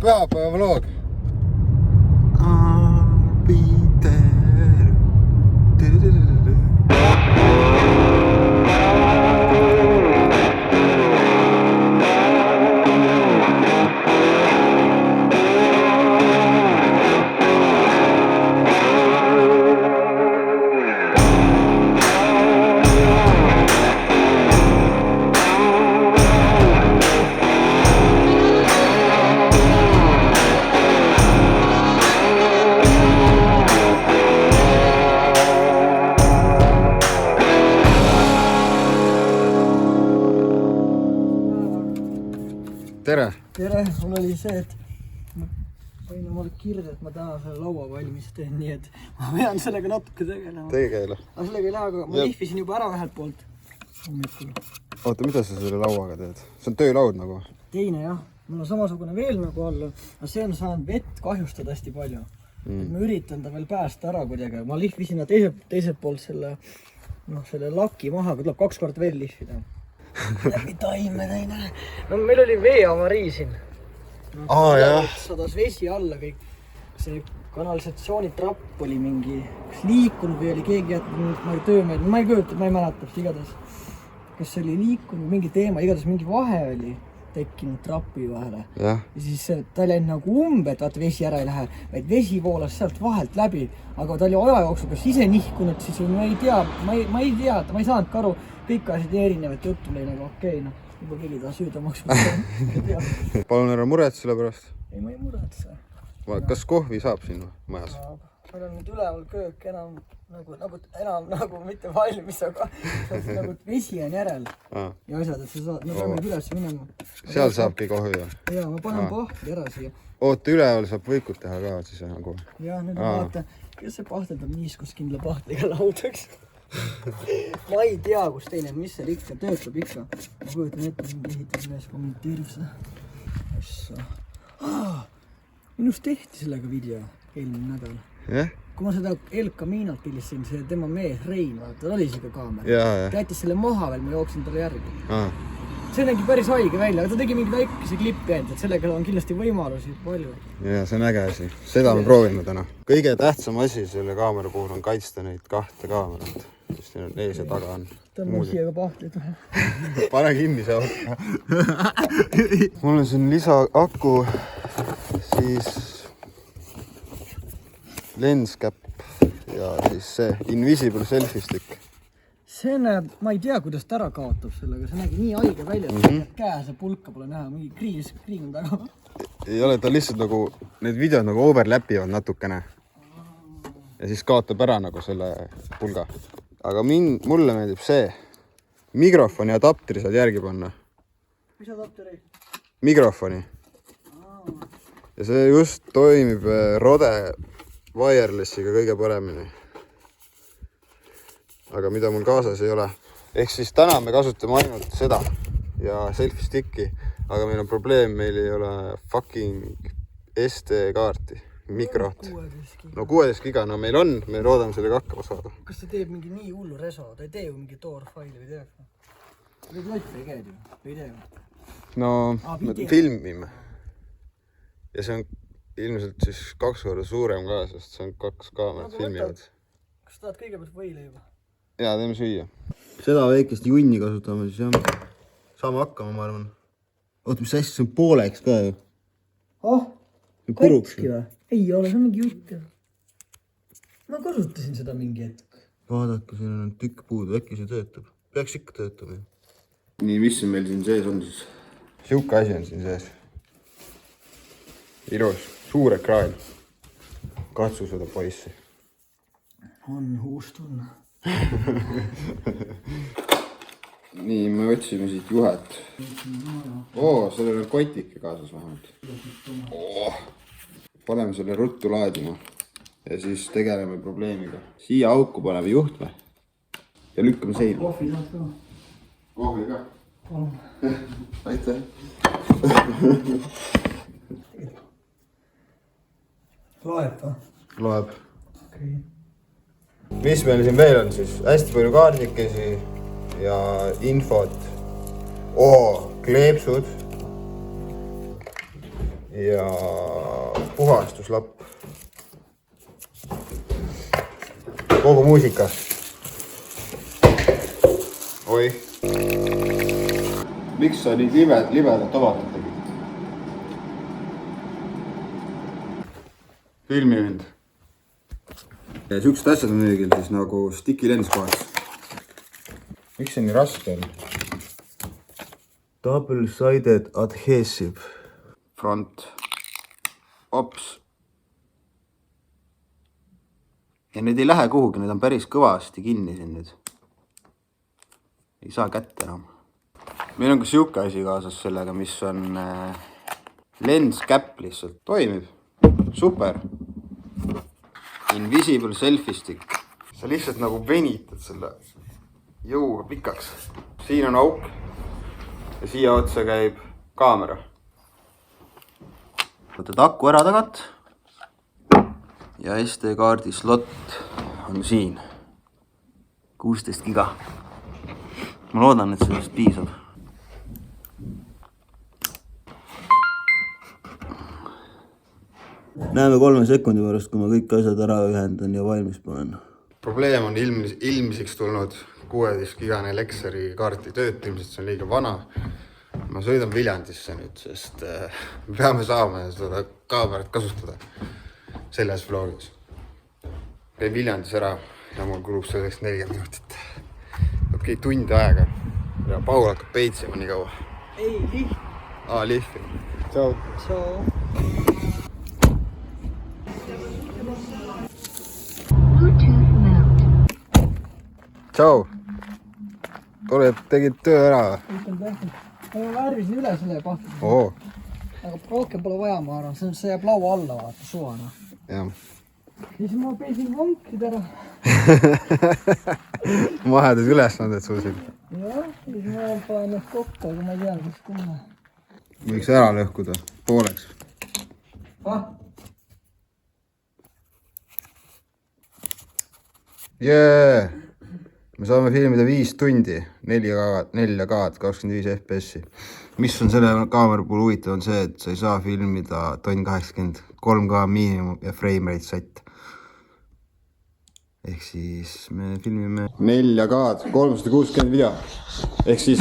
pühapäeva vlog. I'll be there. Tere! Tere, mul oli see, et ma panin omale kirja, et ma täna selle laua valmis teen, nii et ma pean sellega natuke tegelema. Tegele. Aga sellega ei lähe, aga ma lihvisin juba ära ühelt poolt. Oota, mida sa selle lauaga teed? See on töölaud nagu? Teine jah, mul on samasugune veel nagu all, aga see on saanud vett kahjustada hästi palju. Ma üritan ta veel päästa ära kuidagi, ma lihvisin teiselt poolt selle laki maha, kui tuleb 2 korda veel lihvida. Läbi taime teine. No meil oli veeavarii siin. Jah. Sadas vesi alla kõik. See kanalisatsioonitrapp oli mingi liikunud või oli keegi jätnud töömeid. Ma ei kujuta, ma ei mäleta igatahes. Kas see oli liikunud, mingi teema, igatahes mingi vahe oli tekkinud trapi vahele. Ja siis ta oli nagu umbe, et vaata vesi ära ei lähe, vaid vesi voolas sealt vahelt läbi. Aga ta oli aja jooksul kas ise nihkunud, siis ma ei tea, ma ei saanud ka aru. Kõik asjad erinevad juttu neile, aga okei, juba keegi taha süüda maksma. Palun ära muret selle pärast. Ei, ma ei muretse. Kas kohvi saab siin majas? Meil on nüüd üleval köök enam nagu mitte valmis, aga nagu vesi on järel ja asjad, et sa saad, me peame üles minema. Seal saabki kohvi või? Jaa, ma panen pahtli ära siia. Oota, üleval saab võikut teha ka siis nagu? Jah, nüüd ma vaatan, kes see pahteldab niiskuskindla pahtliga laudaks. Ma ei tea, kus teine, mis seal ikka töötab ikka. Ma kujutan ette, mingi ehitusmees kommenteerib seda. Minust tehti sellega video eelmine nädal. Kui ma seda El Caminot pillisin, see tema mees Rein, tal oli siga kaamera. Ta jättis selle maha veel, ma jooksin talle järgi. See nägi päris haige välja, aga ta tegi mingi väikese klippi enda, et sellega on kindlasti võimalusi palju. Ja see on äge asi. Seda me proovime täna. Kõige tähtsam asi selle kaamera puhul on kaitsta neid 2 kaamerat. Mis neil on ees ja taga on. Tõmba siia ka pahtlit. Pane kinni see auk. Mul on siin lisaaku, siis lenscap ja siis see invisible selfie stick. See näeb, ma ei tea, kuidas ta ära kaotab sellega, see nägi nii haige välja, et käe see pulka pole näha, mingi kriin on taga. Ei ole, ta lihtsalt nagu, need videod nagu overlapivad natukene. Ja siis kaotab ära nagu selle pulga. Aga mulle meeldib see. Mikrofoni ja adapteri saad järgi panna. Mis adapteri? Mikrofoni. Ja see just toimib Rode wirelessiga kõige paremini. Aga mida mul kaasas ei ole. Ehk siis täna me kasutame ainult seda ja selfie sticki. Aga meil on probleem, meil ei ole fucking SD-kaarti. Mikrot. No 16 giga, no meil on, me loodame sellega hakkama saada. Kas ta teeb mingi nii hullu reso? Ta ei tee ju mingi toor-faili või teeb? Või klott ei käid ju? Või teeb? No, me filmime. Ja see on ilmselt siis 2 korda suurem ka, sest see on 2 kaamerat filmivad. Kas sa tahad kõigepealt võileiba? Jaa, teeme süüa. Seda väikest junni kasutame siis jah. Saame hakkama, ma arvan. Oota, mis hästi, see on pooleks ka ju. Katski või? Ei ole, see on mingi jutt. Ma kasutasin seda mingi hetk. Vaadake, siin on tükk puudu, äkki see töötab. Peaks ikka töötama. Nii, mis meil siin sees on siis? Siuke asi on siin sees. Ilus, suur ekraan. Katsu seda poissi. On uus tunne. Nii, me otsime siit juhet. Sellel on kotike kaasas vähemalt. Paneme selle ruttu laadima ja siis tegeleme probleemiga. Siia auku paneme juhtme ja lükkame seina. Kohvi saad ka? Kohvi ka? Palun. Aitäh. Loeb või? Loeb. Mis meil siin veel on siis? Hästi palju kaardikesi ja infot. Kleepsud. ja puhastuslapp. Kogu muusika. Oi. Miks sa nii libedat avatud tegid? Filmiühend. Ja siuksed asjad on müügil siis nagu sticky lens kohas. Miks see nii raske on? Double-sided adhesive. Front. Ops. Ja need ei lähe kuhugi, need on päris kõvasti kinni siin nüüd. Ei saa kätte enam. Meil on ka siuke asi kaasas sellega, mis on lens cap lihtsalt. Toimib. Super. Invisible selfie stick. Sa lihtsalt nagu venitad selle jõuga pikaks. Siin on auk ja siia otsa käib kaamera. Võtad aku ära tagant ja SD-kaardi slot on siin. 16 giga. Ma loodan, et sellest piisab. Näeme 3 sekundi pärast, kui ma kõik asjad ära ühendan ja valmis panen. Probleem on ilmsiks tulnud 16-gigane Lexeri kaarti tööt, ilmselt see on liiga vana. Ma sõidan Viljandisse nüüd, sest me peame saama seda kaamerat kasutada selles vlogis. Käin Viljandis ära ja mul kulub selleks 40 minutit. Okei, tund aega ja Paul hakkab peitsima nii kaua. Ei, liht. Lihti. Tšau. Tšau. Tšau. Tore, et tegid töö ära. Ma värvisin üle selle pahti. Oo. Aga rohkem pole vaja, ma arvan. See jääb laua alla, vaata, suvana. Jah. Siis ma peisin vonkid ära. Mahedad ülesanded sul siin. Jah, siis ma panen need kokku, aga ma ei tea, kus kuule. Võiks ära lõhkuda pooleks. Jee! Me saame filmida 5 tundi, 4K-d, 25 FPS-i. Mis on selle kaamera puhul huvitav on see, et sa ei saa filmida 1080, 3K miinimum ja frame rate set. Ehk siis me filmime 4K-d, 360 video. Ehk siis...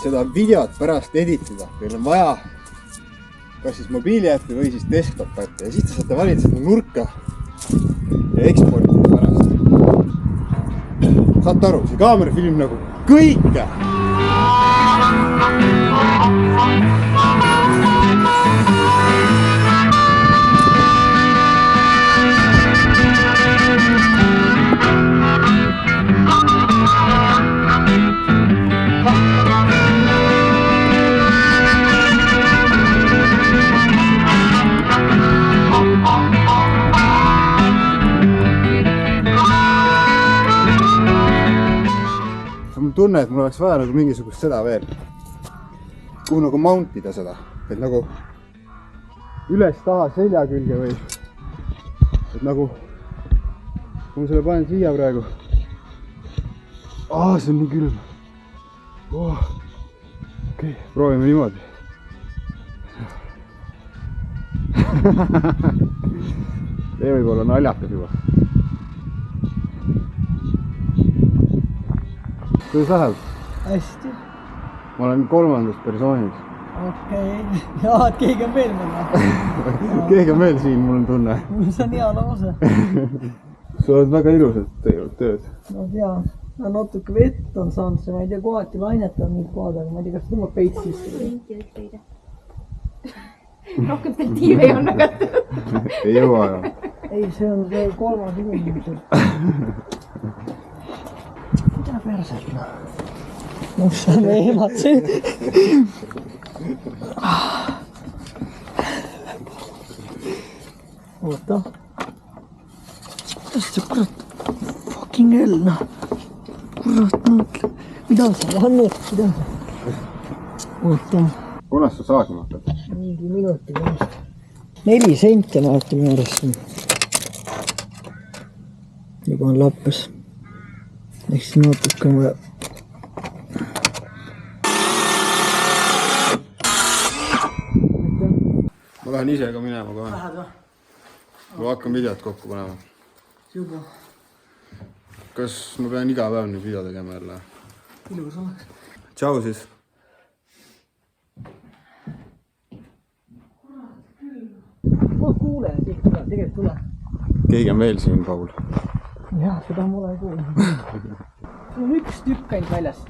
seda videot pärast editida, meil on vaja kas siis mobiiliäppi või siis desktop-äppi ja siis te saate valida seda nurka ja eksportida pärast. Saate aru, see kaamera film nagu kõike! Tunne, et mul oleks vaja nagu mingisugust seda veel, kuhu nagu mountida seda, et nagu üles taha selja külge või et nagu kui ma selle panen siia praegu see on nii külm okei, proovime niimoodi see võib olla naljakas juba. Kuidas läheb? Hästi. Ma olen 3. persoonis. Okei. Jaa, et keegi on veel mõnda. Keegi on veel siin, mul on tunne. See on hea lause. Sa oled väga ilusad teinud tööd. No tea, natuke vett on saanud see, ma ei tea, kohati lainet on nüüd kohad, aga ma ei tea, kas tõmbab peits sisse. Rohkem perspektiivi ei ole aga. Ei jõua enam. Ei, see on see 3. inimene. Pärselt musta me eematsin. Oota. Kuidas see kurat fucking hell, noh. Kurat, mõtle. Mida sa annad? Mida? Oota. Kunas sa saagima hakkad? Mingi minuti pärast. 4 senti on alati minu arust. Juba on lappes. Ehk siis natuke on vaja. Ma lähen ise ka minema kohe. Lähed või? Ma hakkan videot kokku panema. Juba. Kas ma pean iga päev nüüd video tegema jälle? Ilus oleks. Tšau siis. Ma kuulen siit tule, tegelikult tule. Keegi on veel siin, Paul. Jah, seda mulle ei kuule. Sul on üks tükk ainult väljast.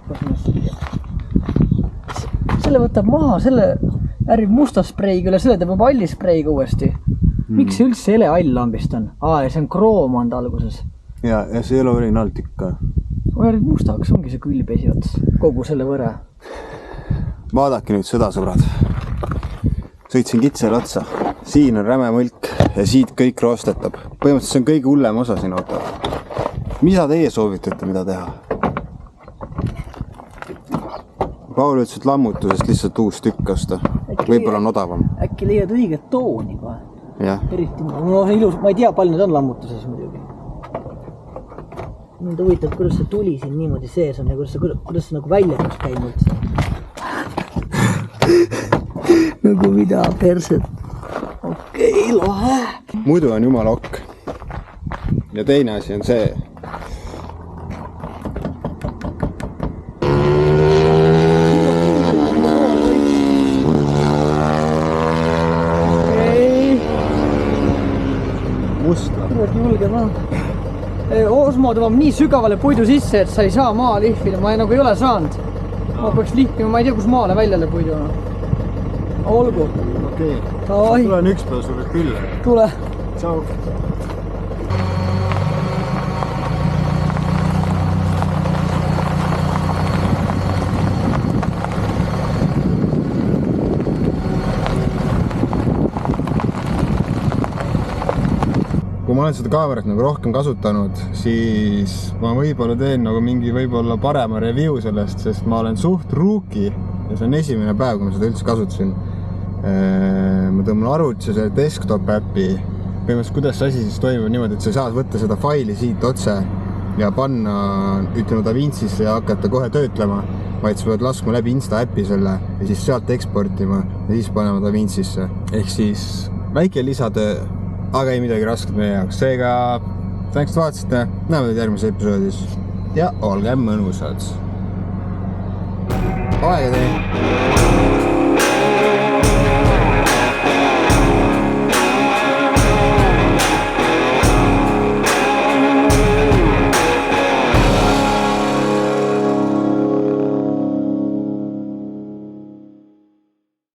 Selle võtab maha, selle ärib musta spreiga üle, selle teeb palli spreiga uuesti. Miks see üldse hele all-lambist on? Ja see on kroom on alguses. Ja see ei ole originaaldikk ka. Ärib mustaks, ongi see külbesi ots. Kogu selle võre. Vaadake nüüd seda, sõbrad. Sõitsin kitsele otsa. Siin on räme mõlk ja siit kõik roostetab. Põhimõtteliselt see on kõige hullem osa siin auto. Mida teie soovitate, mida teha? Paul ütles, et lammutusest lihtsalt uus tükk osta. Võib-olla on odavam. Äkki leiad õiget tooni kohe? Jah. Eriti, no ilus, ma ei tea, palju need on lammutuses muidugi. Mind huvitav, kuidas see tuli siin niimoodi sees on ja kuidas see nagu välja peaks käima üldse. Nagu mida perset. Okei, lahe. Muidu on jumala okk. Ja teine asi on see. Mustla. Kurat julge maa. Osmo tõmbab nii sügavale puidu sisse, et sa ei saa maa lihvida. Ma nagu ei ole saanud. Ma peaks lihvima, ma ei tea, kus maale väljale puidu on. Olgu. Okei. Ai. Tulen üks päev sulle külla. Tule. Tšau. Kui ma olen seda kaamerat nagu rohkem kasutanud, siis ma võib-olla teen nagu mingi võib-olla parema review sellest, sest ma olen suht rookie ja see on esimene päev, kui ma seda üldse kasutasin. Ma tõmban arvutuse selle desktop äppi. Põhimõtteliselt, kuidas see asi siis toimub niimoodi, et sa saad võtta seda faili siit otse ja panna, ütleme DaVincisse ja hakata kohe töötlema, vaid sa pead laskma läbi Insta äppi selle ja siis sealt eksportima ja siis panema DaVincisse. Ehk siis väike lisatöö, aga ei midagi rasket meie jaoks. Seega, tänks, et vaatasite, näeme teid järgmises episoodis ja olge mõnusad. Aega teie!